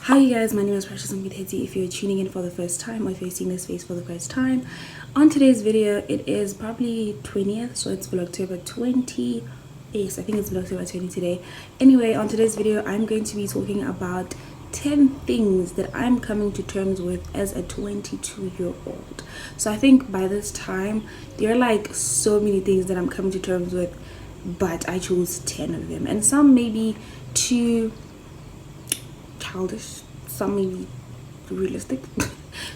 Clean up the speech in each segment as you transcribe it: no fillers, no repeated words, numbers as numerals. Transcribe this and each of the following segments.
Hi you guys, my name is Precious Omphithetse. If you're tuning in for the first time or if you're seeing this face for the first time, on today's video, it is probably 20th, so it's for October 20. Yes, I think it's October 20 today. Anyway, on today's video, I'm going to be talking about 10 things that I'm coming to terms with as a 22-year-old. So I think by this time, there are like so many things that I'm coming to terms with, but I chose 10 of them, and some maybe too childish, some maybe realistic.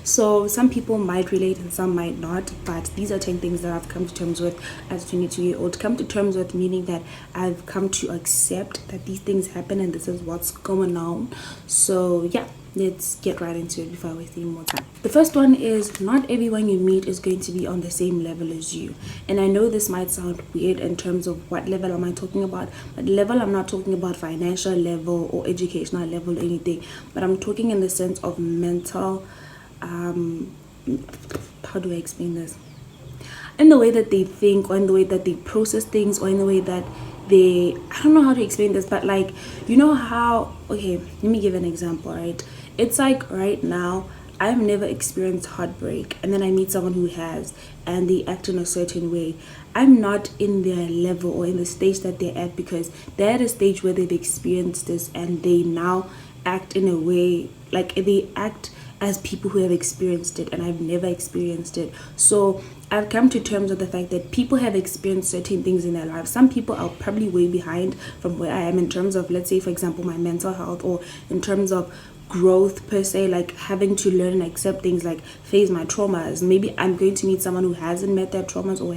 So some people might relate and some might not, but these are 10 things that I've come to terms with as a 22-year-old. Come to terms with meaning that I've come to accept that these things happen and this is what's going on. So yeah, let's get right into it before I waste any more time. The first one is, not everyone you meet is going to be on the same level as you. And I know this might sound weird in terms of what level am I talking about, but level, I'm not talking about financial level or educational level or anything, but I'm talking in the sense of mental, how do I explain this? In the way that they think, or in the way that they process things, or in the way that I don't know how to explain this, but like, you know how, okay, let me give an example, right? It's like right now, I've never experienced heartbreak, and then I meet someone who has, and they act in a certain way. I'm not in their level or in the stage that they're at, because they're at a stage where they've experienced this and they now act in a way, like they act as people who have experienced it, and I've never experienced it. So I've come to terms with the fact that people have experienced certain things in their lives. Some people are probably way behind from where I am in terms of, let's say for example, my mental health, or in terms of growth per se, like having to learn and accept things, like face my traumas. Maybe I'm going to meet someone who hasn't met their traumas, or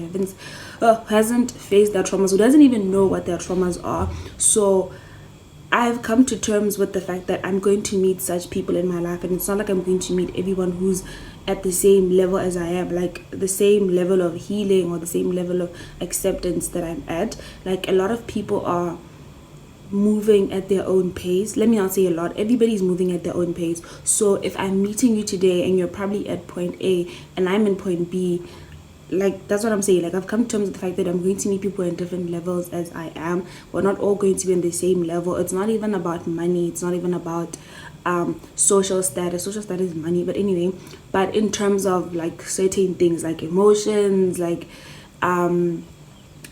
hasn't faced their traumas, who doesn't even know what their traumas are. So I've come to terms with the fact that I'm going to meet such people in my life, and it's not like I'm going to meet everyone who's at the same level as I am, like the same level of healing or the same level of acceptance that I'm at. Like a lot of people are moving at their own pace. Let me not say a lot, everybody's moving at their own pace. So if I'm meeting you today and you're probably at point A and I'm in point B, like that's what I'm saying. Like I've come to terms with the fact that I'm going to meet people in different levels as I am. We're not all going to be on the same level. It's not even about money, it's not even about social status. Social status is money, but anyway, but in terms of like certain things like emotions, like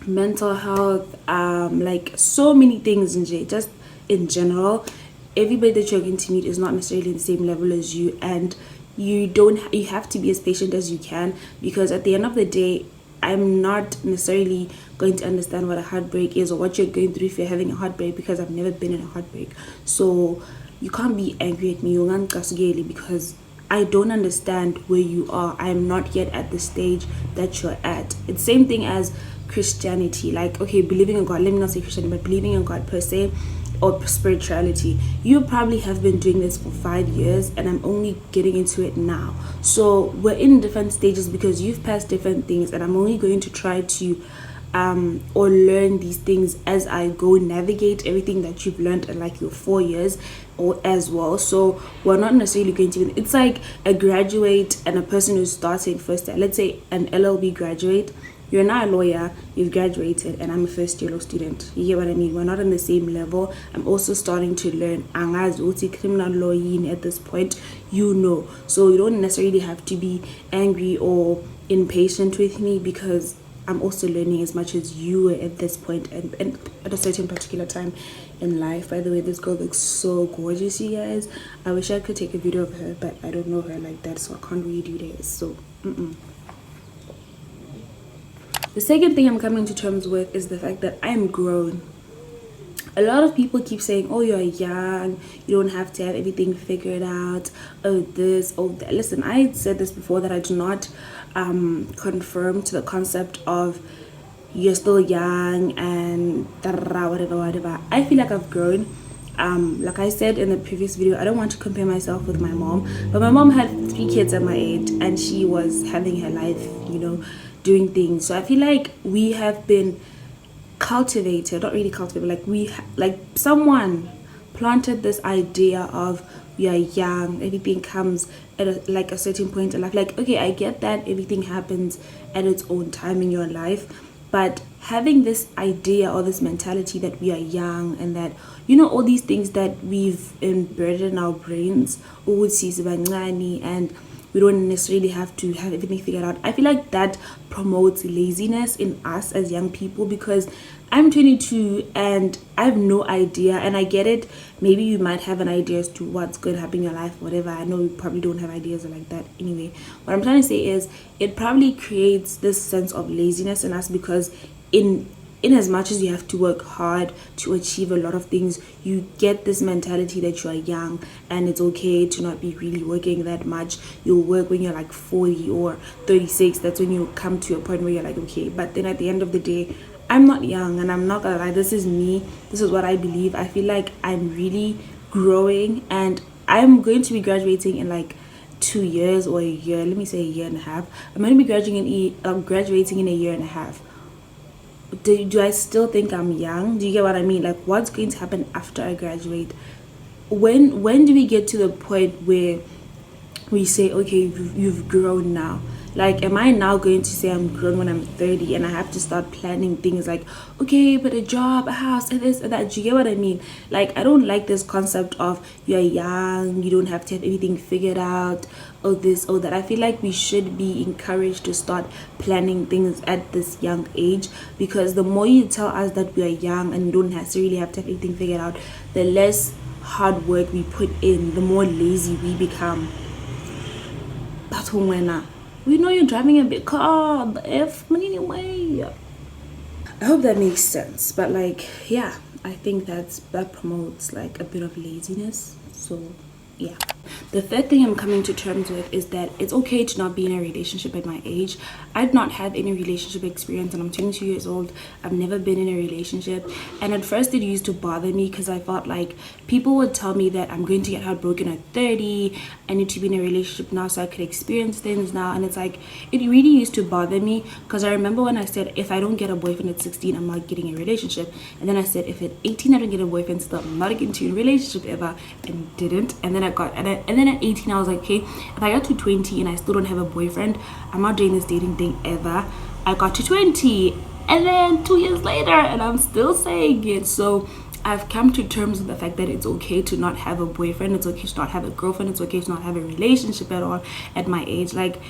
mental health, like so many things just in general, everybody that you're going to meet is not necessarily the same level as you, and you have to be as patient as you can, because at the end of the day, I'm not necessarily going to understand what a heartbreak is or what you're going through if you're having a heartbreak, because I've never been in a heartbreak. So you can't be angry at me, because I don't understand where you are. I'm not yet at the stage that you're at. It's same thing as Christianity. Like, okay, believing in God, let me not say Christianity, but believing in God per se, or spirituality. You probably have been doing this for 5 years and I'm only getting into it now. So we're in different stages because you've passed different things, and I'm only going to try to or learn these things as I go, navigate everything that you've learned in like your 4 years or as well. So we're not necessarily going to be, it's like a graduate and a person who's starting first year. Let's say an LLB graduate, you're not a lawyer, you've graduated, and I'm a first year law student. You get what I mean? We're not on the same level. I'm also starting to learn criminal law at this point, so you don't necessarily have to be angry or impatient with me, because I'm also learning as much as you were at this point and at a certain particular time in life. By the way, this girl looks so gorgeous, you guys. I wish I could take a video of her, but I don't know her like that, so I can't really do this. So The second thing I'm coming to terms with is the fact that I'm grown. A lot of people keep saying, oh, you're young, you don't have to have everything figured out, oh this, oh that. Listen, I said this before, that I do not confirm to the concept of you're still young and whatever. I feel like I've grown. Like I said in the previous video, I don't want to compare myself with my mom, but my mom had 3 kids at my age and she was having her life, doing things. So I feel like we have been cultivated, not really cultivated, like someone planted this idea of we are young, everything comes at a certain point in life. Like, okay, I get that everything happens at its own time in your life, but having this idea or this mentality that we are young and that, you know, all these things that we've embedded in our brains, and we don't necessarily have to have everything figured out. I feel like that promotes laziness in us as young people, because I'm 22 and I have no idea, and I get it. Maybe you might have an idea as to what's going to happen in your life, whatever. I know you probably don't have ideas like that anyway. What I'm trying to say is it probably creates this sense of laziness in us, because in as much as you have to work hard to achieve a lot of things, you get this mentality that you are young and it's okay to not be really working that much. You'll work when you're like 40 or 36. That's when you come to a point where you're like, okay. But then at the end of the day, I'm not young, and I'm not gonna lie, this is me, this is what I believe. I feel like I'm really growing, and I'm going to be graduating in like 2 years or a year. Let me say a year and a half. I'm going to be graduating in a year and a half. Do I still think I'm young? Do you get what I mean? Like, what's going to happen after I graduate? When do we get to the point where we say, okay, you've grown now? Like, am I now going to say I'm grown when I'm 30 and I have to start planning things like, okay, but a job, a house, and this and that? Do you get what I mean? Like, I don't like this concept of you're young, you don't have to have everything figured out, or this or that. I feel like we should be encouraged to start planning things at this young age, because the more you tell us that we are young and we don't necessarily have to have everything figured out, the less hard work we put in, the more lazy we become. But when we know you're driving a big car, but anyway. I hope that makes sense. But like, yeah, I think that promotes like a bit of laziness. So yeah. The third thing I'm coming to terms with is that it's okay to not be in a relationship at my age. I do not have any relationship experience, and I'm 22 years old. I've never been in a relationship, and at first it used to bother me because I felt like people would tell me that I'm going to get heartbroken at 30. I need to be in a relationship now so I could experience things now, and it's like, it really used to bother me, because I remember when I said if I don't get a boyfriend at 16, I'm not getting a relationship, and then I said if at 18 I don't get a boyfriend, still I'm not getting into a relationship ever, and didn't. And then and then at 18 I was like, okay, if I got to 20 and I still don't have a boyfriend, I'm not doing this dating thing ever. I got to 20, and then 2 years later, and I'm still saying it. So I've come to terms with the fact that it's okay to not have a boyfriend, it's okay to not have a girlfriend, it's okay to not have a relationship at all at my age. Like,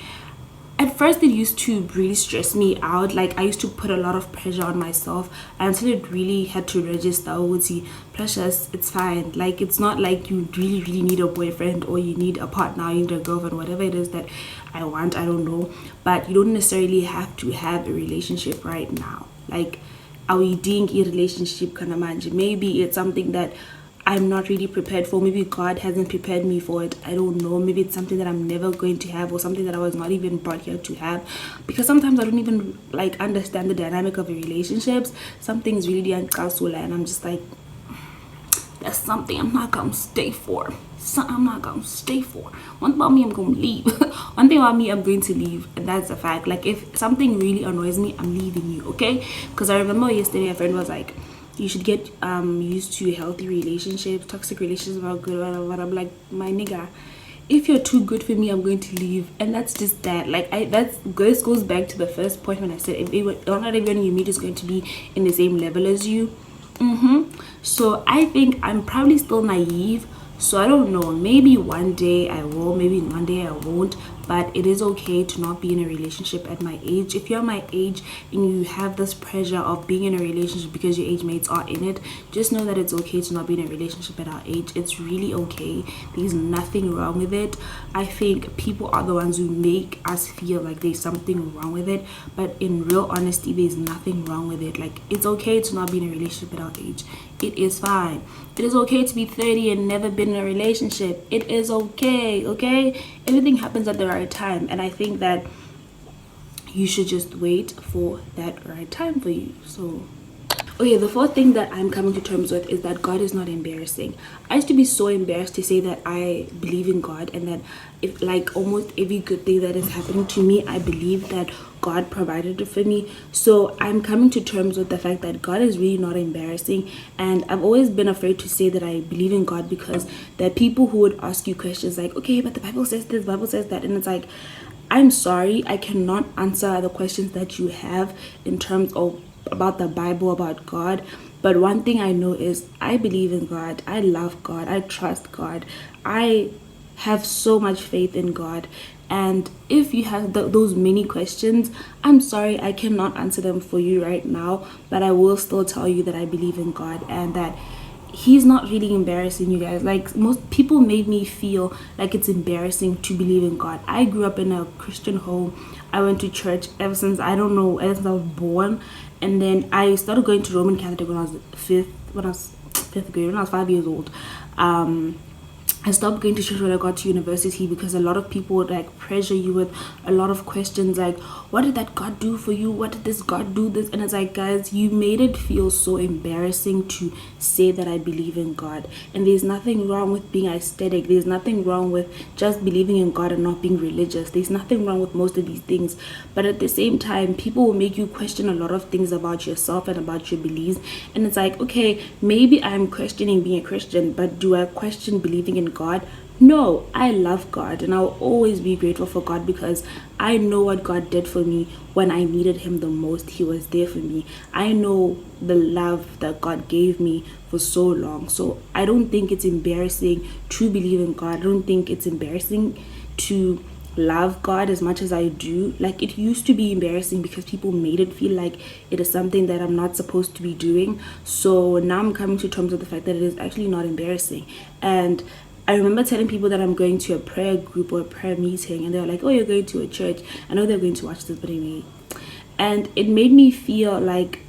at first it used to really stress me out. Like, I used to put a lot of pressure on myself until it really had to register. I would see, precious, it's fine. Like, it's not like you really need a boyfriend, or you need a partner, you need a girlfriend, whatever it is that I want, I don't know. But you don't necessarily have to have a relationship right now. Like, are we doing a relationship kind of manage? Maybe it's something that I'm not really prepared for. Maybe God hasn't prepared me for it. I don't know. Maybe it's something that I'm never going to have, or something that I was not even brought here to have. Because sometimes I don't even like understand the dynamic of relationships. Something's really uncasula, and I'm just like, that's something I'm not gonna stay for. I'm not gonna stay for. One thing about me, I'm gonna leave. One thing about me, I'm going to leave, and that's a fact. Like, if something really annoys me, I'm leaving you, okay? Because I remember yesterday a friend was like, you should get used to healthy relationships. Toxic relationships are good, but I'm like, my nigga, if you're too good for me, I'm going to leave. And that's just that. Like, this goes back to the first point when I said not everyone you meet is going to be in the same level as you. So I think I'm probably still naive. So I don't know, maybe one day I will, maybe one day I won't. But it is okay to not be in a relationship at my age. If you're my age and you have this pressure of being in a relationship because your age mates are in it, just know that it's okay to not be in a relationship at our age. It's really okay. There's nothing wrong with it. I think people are the ones who make us feel like there's something wrong with it, but in real honesty, there's nothing wrong with it. Like, it's okay to not be in a relationship at our age. It is fine. It is okay to be 30 and never been in a relationship. It is okay. Everything happens at the right time, and I think that you should just wait for that right time for you. So okay, the fourth thing that I'm coming to terms with is that God is not embarrassing. I used to be so embarrassed to say that I believe in God, and that if like almost every good thing that is happening to me, I believe that God provided it for me. So I'm coming to terms with the fact that God is really not embarrassing. And I've always been afraid to say that I believe in God, because there are people who would ask you questions like, okay, but the Bible says this, the Bible says that, and it's like, I'm sorry, I cannot answer the questions that you have in terms of about the Bible, about God. But one thing I know is I believe in God. I love God. I trust God. I have so much faith in God. And if you have those many questions, I'm sorry, I cannot answer them for you right now, but I will still tell you that I believe in God and that He's not really embarrassing, you guys. Like, most people made me feel like it's embarrassing to believe in God. I grew up in a Christian home. I went to church ever since, I don't know, ever since I was born. And then I started going to Roman Catholic when I was fifth grade, when I was 5 years old. I stopped going to church when I got to university because a lot of people would like pressure you with a lot of questions like, what did that God do for you? What did this God do this? And it's like, guys, you made it feel so embarrassing to say that I believe in God. And there's nothing wrong with being aesthetic. There's nothing wrong with just believing in God and not being religious. There's nothing wrong with most of these things. But at the same time, people will make you question a lot of things about yourself and about your beliefs. And it's like, okay, maybe I'm questioning being a Christian, but do I question believing in God? No, I love God and I'll always be grateful for God because I know what God did for me when I needed Him the most. He was there for me. I know the love that God gave me for so long. So I don't think it's embarrassing to believe in God. I don't think it's embarrassing to love God as much as I do. Like, it used to be embarrassing because people made it feel like it is something that I'm not supposed to be doing. So now I'm coming to terms with the fact that it is actually not embarrassing. And I remember telling people that I'm going to a prayer group or a prayer meeting, and they were like, oh, you're going to a church. I know they're going to watch this, but anyway. And it made me feel like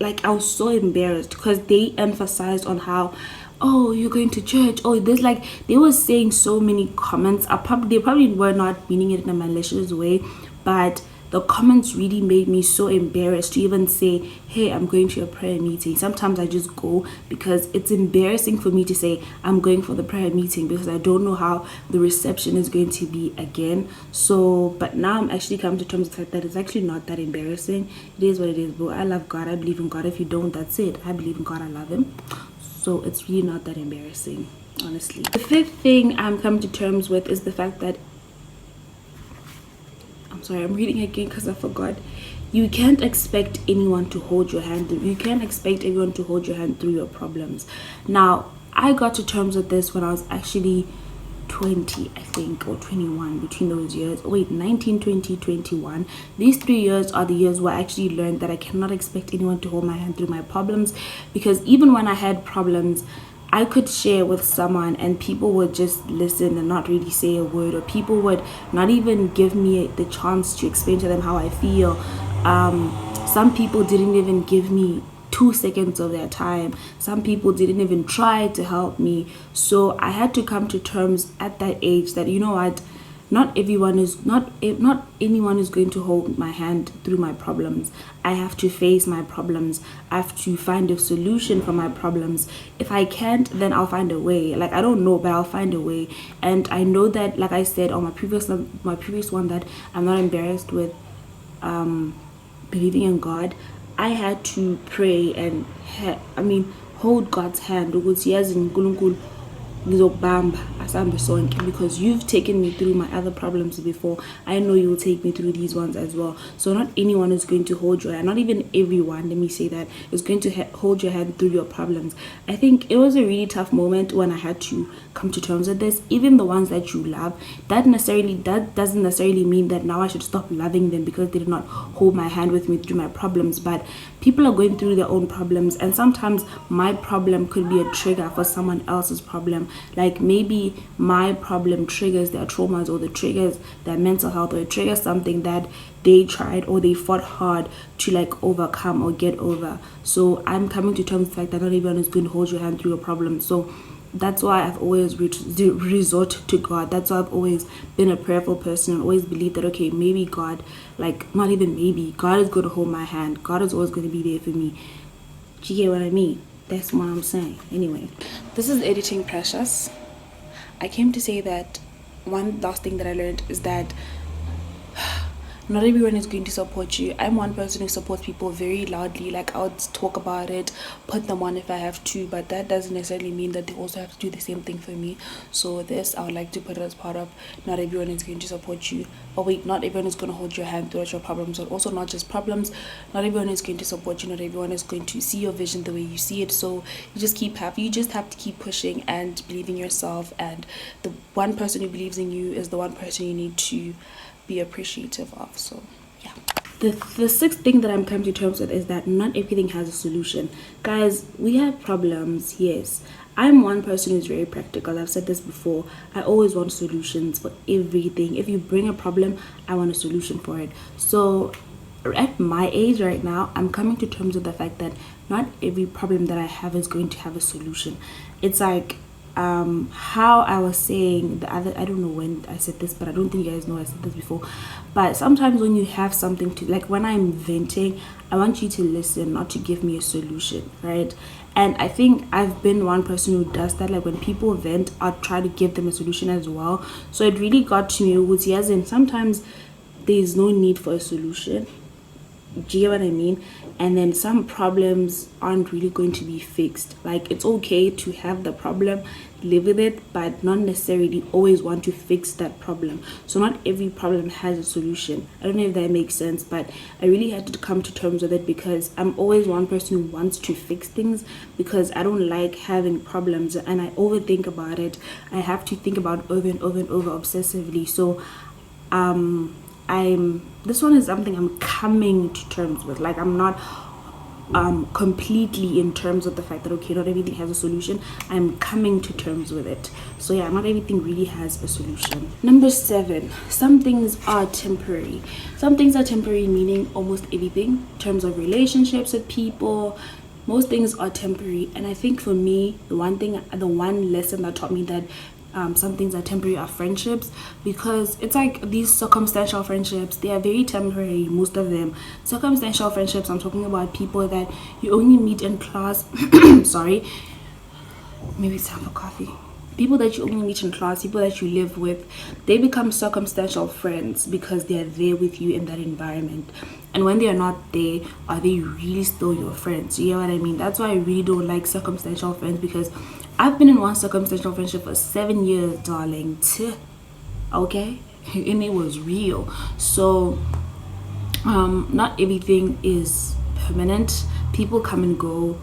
I was so embarrassed because they emphasized on how, oh, you're going to church. Oh, there's like, they were saying so many comments. They probably were not meaning it in a malicious way, but the comments really made me so embarrassed to even say, hey, I'm going to a prayer meeting. Sometimes I just go because it's embarrassing for me to say I'm going for the prayer meeting because I don't know how the reception is going to be again. So, but now I'm actually come to terms with the fact that it's actually not that embarrassing. It is what it is, bro. I love God. I believe in God. If you don't, that's it. I believe in God. I love Him. So it's really not that embarrassing, honestly. The fifth thing I'm coming to terms with is the fact that, I'm sorry, I'm reading again because I forgot. You can't expect anyone to hold your hand. You can't expect everyone to hold your hand through your problems. Now, I got to terms with this when I was actually 20, I think, or 21, between those years. Wait, 19, 20, 21. These 3 years are the years where I actually learned that I cannot expect anyone to hold my hand through my problems, because even when I had problems, I could share with someone and people would just listen and not really say a word, or people would not even give me the chance to explain to them how I feel. Some people didn't even give me 2 seconds of their time. Some people didn't even try to help me. So I had to come to terms at that age that, you know what, not anyone is going to hold my hand through my problems. I have to face my problems. I have to find a solution for my problems. If I can't, then I'll find a way. Like, I don't know, but I'll find a way. And I know that, like I said on my previous one, that I'm not embarrassed with believing in God. I had to pray and hold God's hand ukuthi yazi uNkulunkulu ngizokubamba asambe sonke, because you've taken me through my other problems before. I know you will take me through these ones as well. So not anyone is going to hold your hand, not even everyone, let me say that, is going to hold your hand through your problems. I think it was a really tough moment when I had to come to terms with this. Even the ones that you love, that doesn't necessarily mean that now I should stop loving them because they did not hold my hand with me through my problems. But people are going through their own problems, and sometimes my problem could be a trigger for someone else's problem. Like, maybe my problem triggers their traumas, or the triggers their mental health, or it triggers something that they tried or they fought hard to like overcome or get over. So I'm coming to terms with the fact that not everyone is going to hold your hand through your problems. So that's why I've always resort to God. That's why I've always been a prayerful person and always believed that, okay, maybe God, like, not even maybe, God is going to hold my hand. God is always going to be there for me. Do you get what I mean? That's what I'm saying. Anyway, this is Editing Precious. I came to say that one last thing that I learned is that not everyone is going to support you. I'm one person who supports people very loudly. Like, I'll talk about it, put them on if I have to, but that doesn't necessarily mean that they also have to do the same thing for me. So this, I would like to put it as part of, not everyone is going to support you. Or wait, not everyone is going to hold your hand throughout your problems, but also not just problems. Not everyone is going to support you. Not everyone is going to see your vision the way you see it. So you just have to keep pushing and believe in yourself. And the one person who believes in you is the one person you need to be appreciative of. So yeah. The sixth thing that I'm coming to terms with is that not everything has a solution. Guys, we have problems, yes. I'm one person who's very practical. I've said this before. I always want solutions for everything. If you bring a problem, I want a solution for it. So at my age right now, I'm coming to terms with the fact that not every problem that I have is going to have a solution. It's like how I was saying the other, I don't know when I said this, but I don't think you guys know I said this before. But sometimes when you have something to, like when I'm venting, I want you to listen, not to give me a solution, right? And I think I've been one person who does that. Like when people vent, I'll try to give them a solution as well. So it really got to me, which as in sometimes there's no need for a solution. Do you get what I mean? And then some problems aren't really going to be fixed. Like, it's okay to have the problem, live with it, but not necessarily always want to fix that problem. So not every problem has a solution. I don't know if that makes sense, but I really had to come to terms with it, because I'm always one person who wants to fix things, because I don't like having problems and I overthink about it. I have to think about it over and over and over obsessively. So this one is something I'm coming to terms with. Like, I'm not completely in terms of the fact that, okay, not everything has a solution. I'm coming to terms with it. So yeah, not everything really has a solution. Number 7, some things are temporary. Some things are temporary, meaning almost everything in terms of relationships with people. Most things are temporary. And I think for me, the one lesson that taught me that some things are temporary are friendships, because it's like these circumstantial friendships, they are very temporary, most of them. Circumstantial friendships, I'm talking about people that you only meet in class. Sorry, maybe it's time for coffee. People that you only meet in class, people that you live with, they become circumstantial friends because they are there with you in that environment. And when they are not there, are they really still your friends? You know what I mean? That's why I really don't like circumstantial friends, because I've been in one circumstantial friendship for 7 years, darling. Okay? And it was real. So, not everything is permanent. People come and go.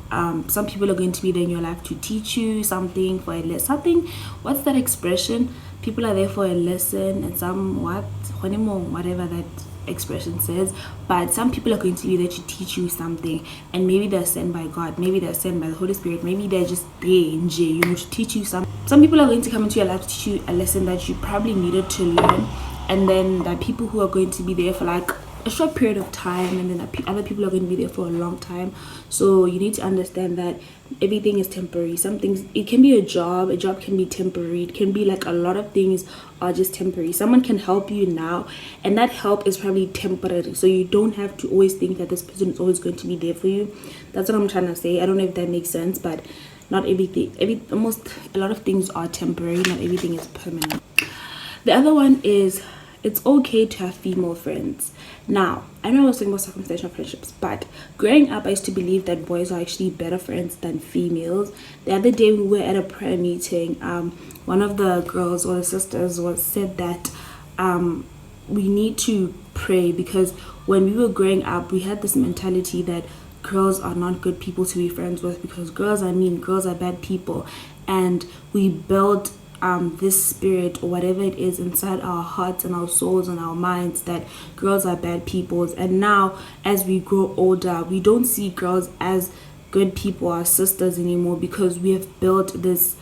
Some people are going to be there in your life to teach you something, for a lesson. What's that expression? People are there for a lesson, and some whatever that expression says. But some people are going to be there to teach you something, and maybe they're sent by God, maybe they're sent by the Holy Spirit, maybe they're just there in jail, you know, to teach you something. Some people are going to come into your life to teach you a lesson that you probably needed to learn, and then there are people who are going to be there for like a short period of time, and then other people are going to be there for a long time. So you need to understand that everything is temporary. Some things, it can be a job can be temporary. It can be like a lot of things are just temporary. Someone can help you now, and that help is probably temporary, so you don't have to always think that this person is always going to be there for you. That's what I'm trying to say. I don't know if that makes sense, but not everything, a lot of things are temporary. Not everything is permanent. The other one is, it's okay to have female friends. Now, I know I was talking about circumstantial friendships, but growing up, I used to believe that boys are actually better friends than females. The other day, we were at a prayer meeting. One of the girls or the sisters said that we need to pray, because when we were growing up, we had this mentality that girls are not good people to be friends with, because girls are mean, girls are bad people, and we built this spirit or whatever it is inside our hearts and our souls and our minds that girls are bad peoples. And now as we grow older, we don't see girls as good people or sisters anymore, because we have built this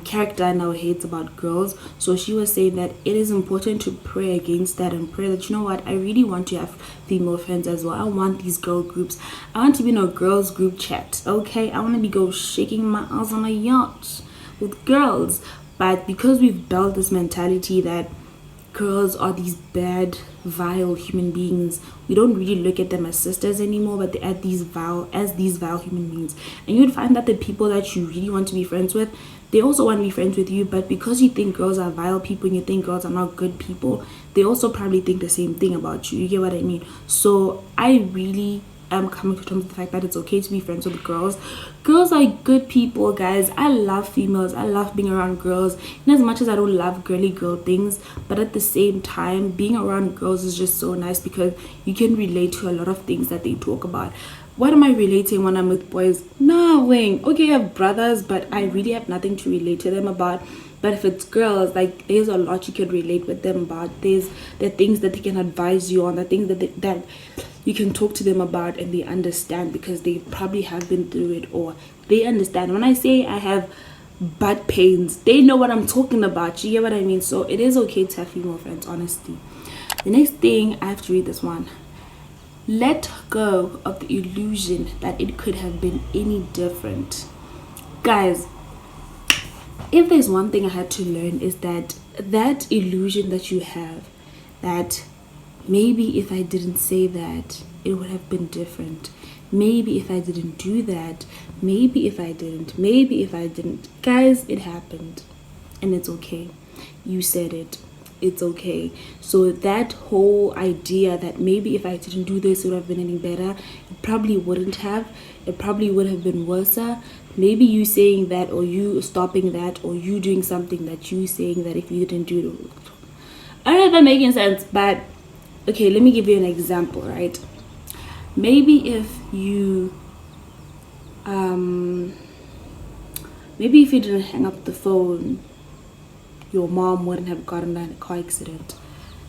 character in our heads about girls. So she was saying that it is important to pray against that, and pray that, you know what, I really want to have female friends as well. I want these girl groups. I want to be in a girls group chat. Okay, I want to go shaking my ass on a yacht with girls. But because we've built this mentality that girls are these bad, vile human beings, we don't really look at them as sisters anymore, but they're these vile human beings. And you would find that the people that you really want to be friends with, they also want to be friends with you, but because you think girls are vile people and you think girls are not good people, they also probably think the same thing about you. You get what I mean? So I really am coming to terms with the fact that it's okay to be friends with girls. Girls are good people, guys. I love females. I love being around girls. And as much as I don't love girly girl things, but at the same time, being around girls is just so nice because you can relate to a lot of things that they talk about. What am I relating when I'm with boys? Nothing. Okay, I have brothers, but I really have nothing to relate to them about. But if it's girls, like, there's a lot you can relate with them about. There are things that they can advise you on, the things that you can talk to them about, and they understand because they probably have been through it, or they understand. When I say I have butt pains, they know what I'm talking about. You get what I mean? So it is okay to have female friends, honestly. The next thing, I have to read this one. Let go of the illusion that it could have been any different. Guys, if there's one thing I had to learn, is that illusion that you have, that maybe if I didn't say that, it would have been different. Maybe if I didn't do that, maybe if I didn't. Guys, it happened. And it's okay. You said it. It's okay. So that whole idea that maybe if I didn't do this, it would have been any better, it probably wouldn't have. It probably would have been worse. Maybe you saying that, or you stopping that, or you doing something that you saying that if you didn't do it. I don't know if I'm making sense, but okay, let me give you an example, right? Maybe if you didn't hang up the phone, your mom wouldn't have gotten in a car accident.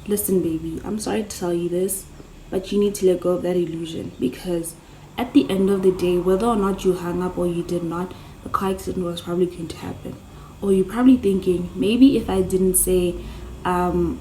Listen, baby, I'm sorry to tell you this, but you need to let go of that illusion, because at the end of the day, whether or not you hung up or you did not, the car accident was probably going to happen. Or you're probably thinking, maybe if I didn't say, maybe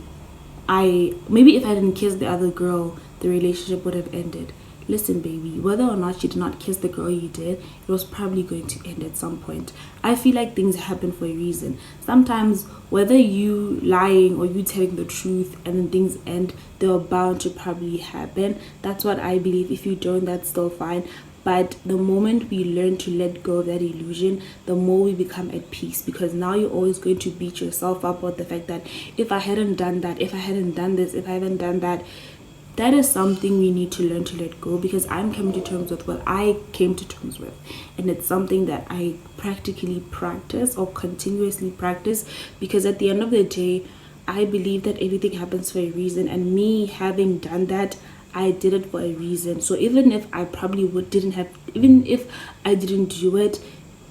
if I didn't kiss the other girl, the relationship would have ended. Listen, baby, whether or not you did not kiss the girl you did, it was probably going to end at some point. I feel like things happen for a reason. Sometimes, whether you lying or you telling the truth and then things end, they're bound to probably happen. That's what I believe. If you don't, that's still fine. But the moment we learn to let go of that illusion, the more we become at peace, because now you're always going to beat yourself up with the fact that if I hadn't done that, if I hadn't done this, if I hadn't done that. That is something we need to learn to let go, because I'm coming to terms with what I came to terms with, and it's something that I practically practice or continuously practice, because at the end of the day, I believe that everything happens for a reason, and me having done that, I did it for a reason. So even if I probably even if I didn't do it,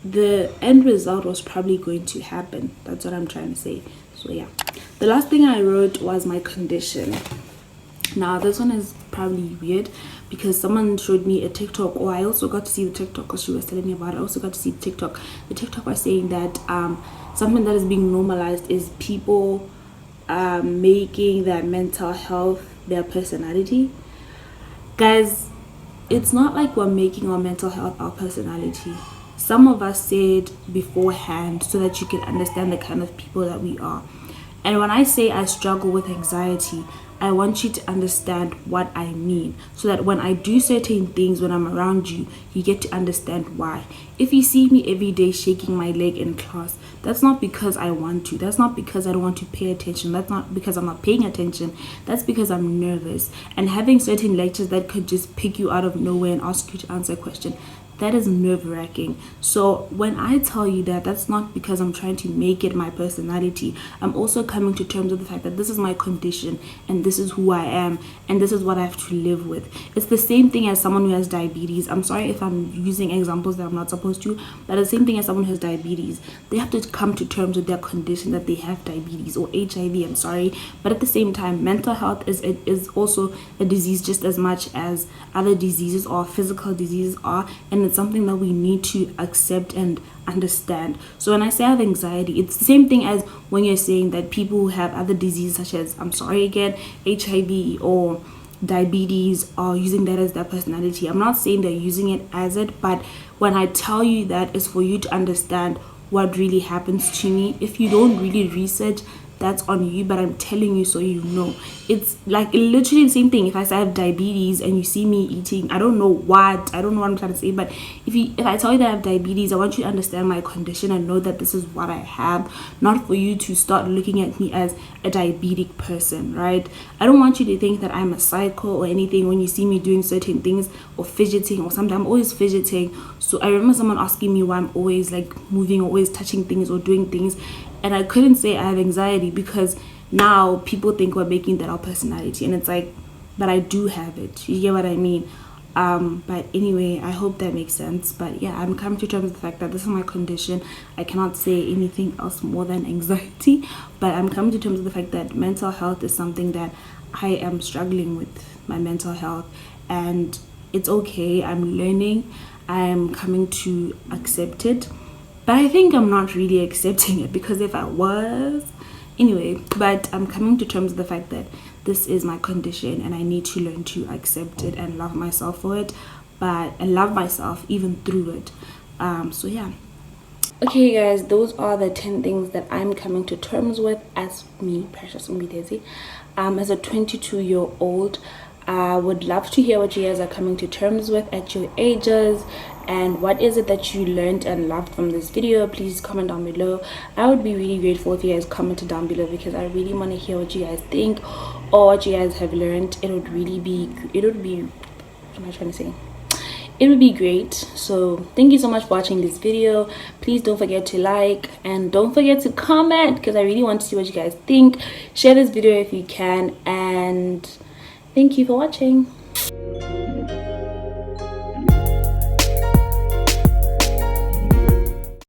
the end result was probably going to happen. That's what I'm trying to say. So yeah, the last thing I wrote was my condition. Now this one is probably weird, because someone showed me a TikTok, or I also got to see the TikTok because she was telling me about it. I also got to see the TikTok. The TikTok was saying that something that is being normalized is people making their mental health their personality. Guys, it's not like we're making our mental health our personality. Some of us say it beforehand so that you can understand the kind of people that we are. And when I say I struggle with anxiety, I want you to understand what I mean, so that when I do certain things when I'm around you, you get to understand why. If you see me every day shaking my leg in class, that's not because I want to. That's not because I don't want to pay attention. That's not because I'm not paying attention. That's because I'm nervous. And having certain lectures that could just pick you out of nowhere and ask you to answer a question, that is nerve-wracking. So when I tell you that, that's not because I'm trying to make it my personality. I'm also coming to terms with the fact that this is my condition, and this is who I am, and this is what I have to live with. It's the same thing as someone who has diabetes. I'm sorry if I'm using examples that I'm not supposed to, but the same thing as someone who has diabetes. They have to come to terms with their condition, that they have diabetes or HIV. I'm sorry, but at the same time, mental health is also a disease just as much as other diseases or physical diseases are, and it's something that we need to accept and understand. So when I say I have anxiety, it's the same thing as when you're saying that people who have other diseases such as, I'm sorry again, HIV or diabetes are using that as their personality. I'm not saying they're using it as it, but when I tell you that, it's for you to understand what really happens to me. If you don't really research, that's on you, but I'm telling you so you know. It's like literally the same thing. If I say I have diabetes and you see me eating, I don't know what I'm trying to say, but if I tell you that I have diabetes, I want you to understand my condition and know that this is what I have, not for you to start looking at me as a diabetic person, right? I don't want you to think that I'm a psycho or anything when you see me doing certain things or fidgeting or something. I'm always fidgeting. So I remember someone asking me why I'm always like moving, always touching things or doing things, and I couldn't say I have anxiety because now people think we're making that our personality, and it's like, but I do have it. You get what I mean? But anyway, I hope that makes sense. But yeah, I'm coming to terms with the fact that this is my condition. I cannot say anything else more than anxiety, but I'm coming to terms with the fact that mental health is something that I am struggling with, my mental health, and it's okay. I'm learning. I'm coming to accept it, but I think I'm not really accepting it, because if I was, anyway, but I'm coming to terms with the fact that this is my condition and I need to learn to accept it and love myself for it, but I love myself even through it. So yeah. Okay guys, those are the 10 things that I'm coming to terms with as me, Precious Omphithetse. As a 22-year-old, I would love to hear what you guys are coming to terms with at your ages, and what is it that you learned and loved from this video. Please comment down below. I would be really grateful if you guys commented down below, because I really want to hear what you guys think or what you guys have learned. It would be what am I trying to say? It would be great. So thank you so much for watching this video. Please don't forget to like and don't forget to comment, because I really want to see what you guys think. Share this video if you can, and thank you for watching.